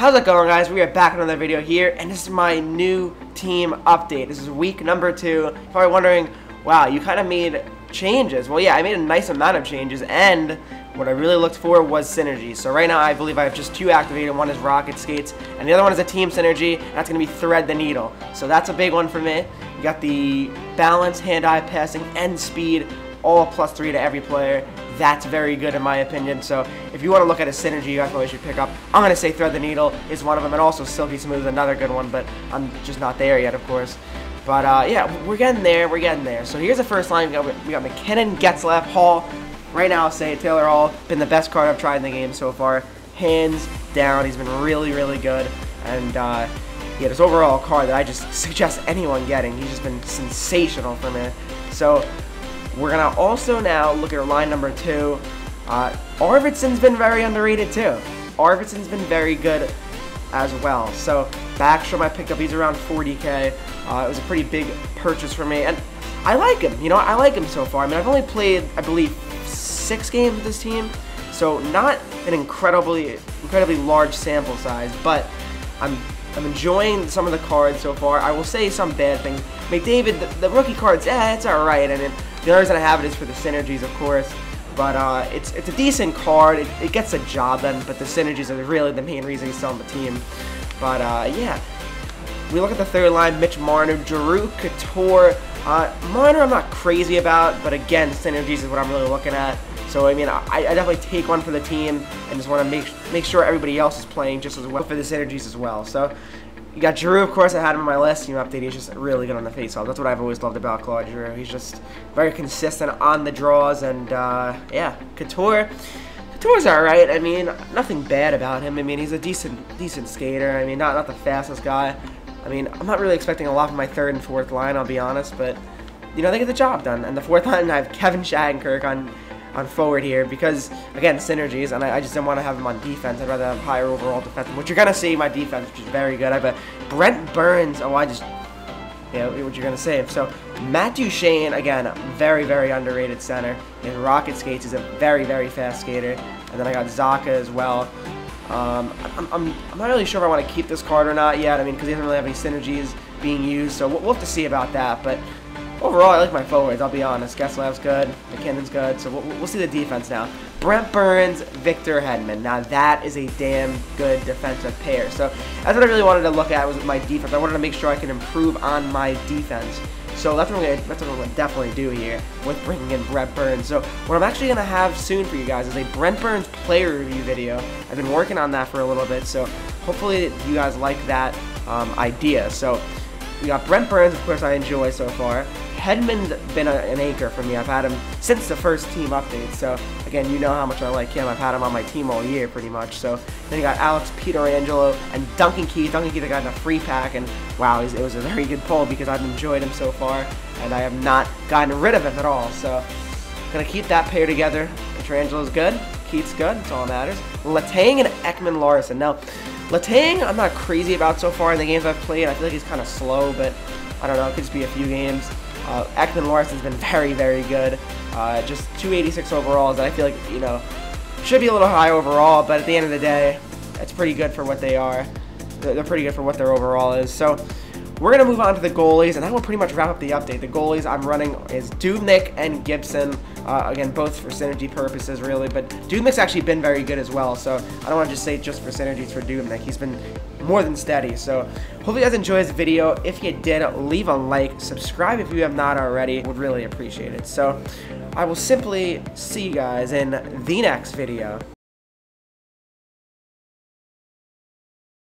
How's it going, guys? We are back in another video here, and this is my new team update. This is week number 2. You're probably wondering, wow, you kind of made changes. Well, yeah, I made a nice amount of changes, and what I really looked for was synergy. So right now, I believe I have just 2 activated. One is Rocket Skates, and the other one is a team synergy, and that's going to be Thread the Needle. So that's a big one for me. You got the balance, hand-eye passing, and speed, all +3 to every player. That's very good in my opinion. So if you want to look at a synergy you guys probably should pick up, I'm going to say Thread the Needle is one of them, and also Silky Smooth is another good one, but I'm just not there yet, of course. But yeah, we're getting there, So here's the first line. We got McKinnon, Getzlaf, Hall. Right now I'll say Taylor Hall, been the best card I've tried in the game so far. Hands down, he's been really, really good. And yeah, this overall card that I just suggest anyone getting. He's just been sensational for me. So we're going to also now look at our line number 2. Arvidsson's been very underrated too. Arvidsson's been very good as well. So Backstrom I picked up, he's around 40k. It was a pretty big purchase for me, and I like him. You know, I like him so far. I mean, I've only played, I believe, 6 games with this team, so not an incredibly large sample size, but I'm enjoying some of the cards so far. I will say some bad things. McDavid, the rookie cards, it's alright, and the only reason I have it is for the synergies, of course. But it's a decent card. It gets the job done, but the synergies are really the main reason he's still on the team. But yeah, we look at the third line: Mitch Marner, Giroux, Couture. Marner I'm not crazy about, but again, synergies is what I'm really looking at. So I mean, I definitely take one for the team, and just want to make sure everybody else is playing just as well for the synergies as well. So you got Giroux, of course. I had him on my last team update. He's just really good on the faceoff. That's what I've always loved about Claude Giroux. He's just very consistent on the draws, and yeah, Couture's alright. I mean, nothing bad about him. I mean, he's a decent skater. I mean, not the fastest guy. I mean, I'm not really expecting a lot from my third and fourth line, I'll be honest, but you know, they get the job done. And the fourth line, I have Kevin Shattenkirk on forward here because, again, synergies, and I just didn't want to have him on defense. I'd rather have higher overall defense, which you're going to see my defense, which is very good. I have a Brent Burns. Oh, yeah, what you're going to say. So Matt Duchene, again, very, very underrated center. And Rocket Skates is a very, very fast skater. And then I got Zaka as well. I'm not really sure if I want to keep this card or not yet. I mean, because he doesn't really have any synergies being used, so we'll have to see about that. But overall, I like my forwards, I'll be honest. Getzlaf's good, McKinnon's good, so we'll see the defense now. Brent Burns, Victor Hedman. Now that is a damn good defensive pair. So that's what I really wanted to look at, was my defense. I wanted to make sure I can improve on my defense. So that's what I'm going to definitely do here with bringing in Brent Burns. So what I'm actually going to have soon for you guys is a Brent Burns player review video. I've been working on that for a little bit, so hopefully you guys like that idea. So we got Brent Burns, of course, I enjoy so far. Hedman's been an anchor for me. I've had him since the first team update. So again, you know how much I like him. I've had him on my team all year, pretty much. So then you got Alex Pietrangelo and Duncan Keith. Duncan Keith, I got in a free pack, and wow, it was a very good pull because I've enjoyed him so far, and I have not gotten rid of him at all. So gonna keep that pair together. Pietrangelo's good. Keith's good. That's all that matters. Letang and Ekman Larson. Now, Letang, I'm not crazy about so far in the games I've played. I feel like he's kind of slow, but I don't know. It could just be a few games. Ekman Larson's been very, very good. Just 286 overalls, and I feel like, you know, should be a little high overall, but at the end of the day, it's pretty good for what they are. They're pretty good for what their overall is. So we're going to move on to the goalies, and that will pretty much wrap up the update. The goalies I'm running is Dubnyk and Gibson. Again, both for synergy purposes, really, but Dubnyk's actually been very good as well, so I don't want to just say just for synergies for Dubnyk. He's been more than steady. So hopefully you guys enjoyed this video. If you did, leave a like, subscribe if you have not already. Would really appreciate it. So I will simply see you guys in the next video.